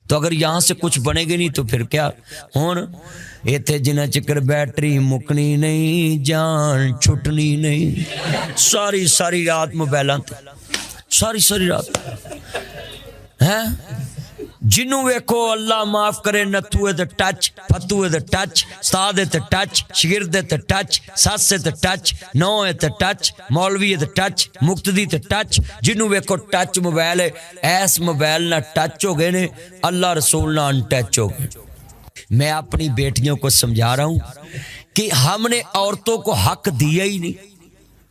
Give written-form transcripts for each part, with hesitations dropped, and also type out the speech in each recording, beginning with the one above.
تو اگر یہاں سے کچھ بنے گی نہیں تو پھر کیا ہون ایتھے جنہ چکر بیٹری مکنی نہیں جان چھٹنی نہیں ساری ساری رات موبائلاں تے ساری رات ہیں جنوں ویکھو اللہ معاف کرے نتھوے تے ٹچ فتوے تے ٹچ استاد تے ٹچ شاگرد تے ٹچ ساس تے ٹچ نو تے ٹچ مولوی تے ٹچ مقتدی تے ٹچ جنوں ویکھو ٹچ موبائل ہے ایس موبائل نہ ٹچ ہو گئے نے اللہ رسول نہ ان ٹچ ہو گئے میں اپنی بیٹیوں کو سمجھا رہا ہوں کہ ہم نے عورتوں کو حق دیا ہی نہیں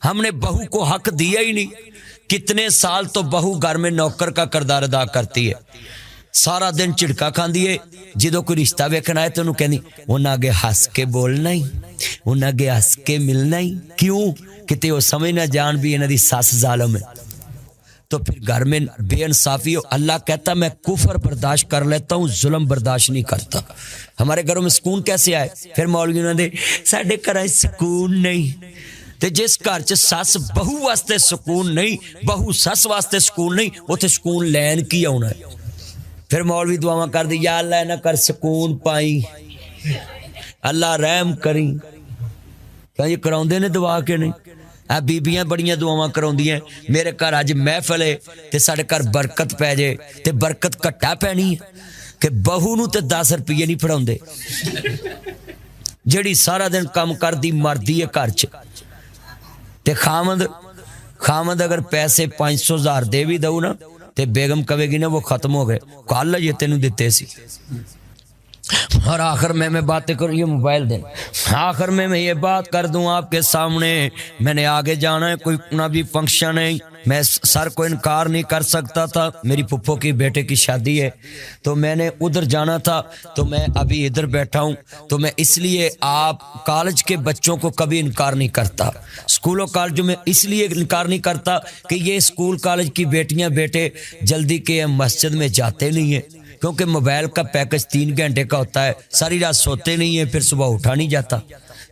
ہم نے بہو کو حق دیا ہی نہیں کتنے سال تو بہو گھر میں نوکر کا کردار ادا کرتی ہے سارا دن چڑکا کھاندی ہے جدو کوئی رشتہ ویکھنا ہے تو انہوں کہنی انہاں اگے ہس کے بولنا ہی انہاں اگے ہس کے ملنا ہی کیوں کتے وہ سمجھ نہ جان بھی انہاں دی ساس ظالم ہے تو پھر گھر میں بے انصافی ہو اللہ کہتا میں کفر برداشت کر لیتا ہوں ظلم برداشت نہیں کرتا ہمارے گھروں میں سکون کیسے آئے پھر مولوی نے دے ساڈے گھر سکون نہیں تے جس گھر چ سس بہو واسطے سکون نہیں بہو سس واسطے سکون نہیں اوتھے سکون لین کی آنا ہے پھر مولوی دعاواں کر دی یا اللہ نہ کر سکون پائی اللہ رحم کری کہ کراؤندے نے دعا کے نہیں اے بیبیاں بڑیاں دعاواں کراؤندیاں میرے گھر اج محفل ہے تے ساڈے گھر برکت پے جے تے برکت گھٹا پینی ہے کہ بہو نو تے 10 روپے نہیں پڑھاوندے جڑی سارا دن کام کردی مردی ہے گھر چ تے خامد اگر پیسے 500,000 دے بھی دو نا تے بیگم کہے گی نا وہ ختم ہو گئے کل یہ تینوں دیتے سی اور آخر میں باتیں کروں یہ موبائل دیں آخر میں یہ بات کر دوں آپ کے سامنے میں نے آگے جانا ہے کوئی نہ بھی فنکشن ہے میں سر کو انکار نہیں کر سکتا تھا میری پھپھو کی بیٹے کی شادی ہے تو میں نے ادھر جانا تھا تو میں ابھی ادھر بیٹھا ہوں تو میں اس لیے آپ کالج کے بچوں کو کبھی انکار نہیں کرتا اسکول و کالجوں میں اس لیے انکار نہیں کرتا کہ یہ اسکول کالج کی بیٹیاں بیٹے جلدی کے مسجد میں جاتے نہیں ہیں کیونکہ موبائل کا پیکج 3 گھنٹے کا ہوتا ہے ساری رات سوتے نہیں ہیں پھر صبح اٹھا نہیں جاتا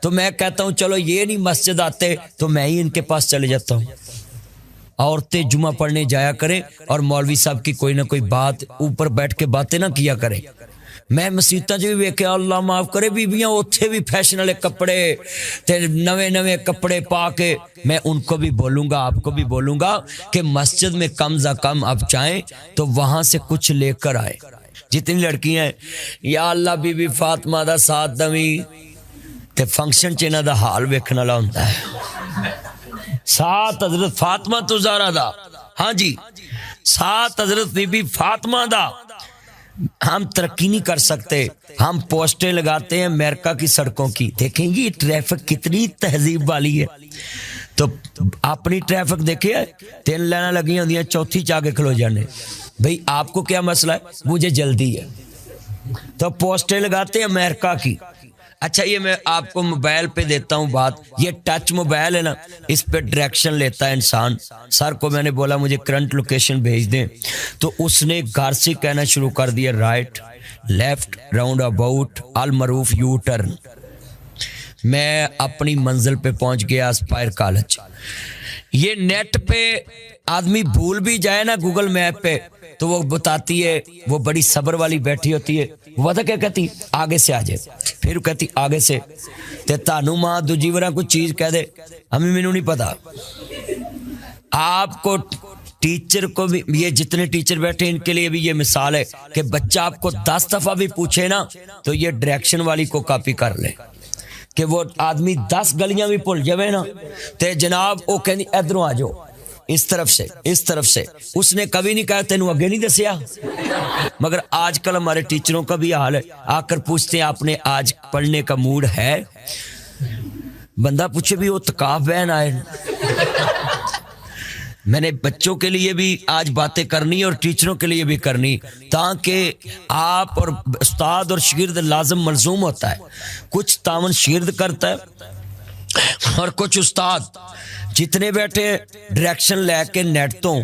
تو میں کہتا ہوں چلو یہ نہیں مسجد آتے تو میں ہی ان کے پاس چلے جاتا ہوں عورتیں جمعہ پڑھنے جایا کریں اور مولوی صاحب کی کوئی نہ کوئی بات اوپر بیٹھ کے باتیں نہ کیا کریں میں مسیتاں جو بھی ویکھیا اللہ معاف کرے بیبیاں اوتھے بھی فیشن والے کپڑے تے نوے کپڑے پا کے میں ان کو بھی بولوں گا آپ کو بھی بولوں گا کہ مسجد میں کم از کم اب جائیں تو وہاں سے کچھ لے کر آئے جتنی لڑکیاں ہیں یا اللہ بی بی فاطمہ دا ساتھ دویں تے فنکشن چ انہاں دا حال ویکھن والا ہوندا ہے ساتھ حضرت فاطمہ تو زہرا دا ہاں جی ساتھ حضرت بی بی فاطمہ دا ہم ترقی نہیں کر سکتے ہم پوسٹیں لگاتے ہیں امریکہ کی سڑکوں کی دیکھیں گے ٹریفک کتنی تہذیب والی ہے تو اپنی ٹریفک دیکھے 3 لائنیں لگی ہوندیاں چوتھی چاہ کے کھلو جانے بھئی آپ کو کیا مسئلہ ہے مجھے جلدی ہے تو پوسٹیں لگاتے ہیں امریکہ کی اچھا یہ میں آپ کو موبائل پہ دیتا ہوں بات یہ ٹچ موبائل ہے نا اس پہ ڈائریکشن لیتا ہے انسان سر کو میں نے بولا مجھے کرنٹ لوکیشن بھیج دیں تو اس نے گھر سے کہنا شروع کر دیا رائٹ لیفٹ راؤنڈ اباؤٹ المعروف یو ٹرن میں اپنی منزل پہ پہنچ گیا اسپائر کالج یہ نیٹ پہ آدمی بھول بھی جائے نا گوگل میپ پہ تو وہ بتاتی ہے وہ بڑی صبر والی بیٹھی ہوتی ہے وہ پتہ کیا کہتی آگے سے آ جائے پھر کہتی آگے سے تے تانوں ماں دوجی ورا کوئی چیز کہہ دے ہمیں مینوں نہیں پتا آپ کو ٹیچر کو بھی یہ جتنے ٹیچر بیٹھے ان کے لیے بھی یہ مثال ہے کہ بچہ آپ کو 10 دفعہ بھی پوچھے نا تو یہ ڈائریکشن والی کو کاپی کر لے کہ وہ آدمی 10 گلیاں بھی بھول جائے نا تے جناب وہ کہنی ادھروں آ جاؤ اس طرف سے اس نے کبھی نہیں کہا تینوں اگے نہیں دسیا مگر آج کل ہمارے ٹیچروں کا بھی حال ہے آ کر پوچھتے ہیں آپ نے آج پڑھنے کا موڈ ہے بندہ پوچھے بھی وہ تکاف بہن آئے میں نے بچوں کے لیے بھی آج باتیں کرنی اور ٹیچروں کے لیے بھی کرنی تاکہ آپ اور استاد اور شاگرد لازم ملزوم ہوتا ہے کچھ تعاون شاگرد کرتا ہے اور کچھ استاد جتنے بیٹھے ڈائریکشن لے کے نیٹ تو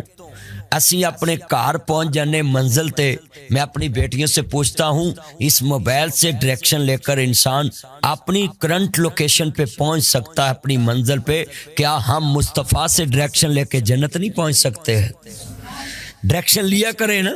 اسی اپنے کار پہنچ جانے منزل تے میں اپنی بیٹیوں سے پوچھتا ہوں اس موبائل سے ڈائریکشن لے کر انسان اپنی کرنٹ لوکیشن پہ پہنچ سکتا ہے اپنی منزل پہ کیا ہم مصطفیٰ سے ڈائریکشن لے کے جنت نہیں پہنچ سکتے ہیں ڈائریکشن لیا کریں نا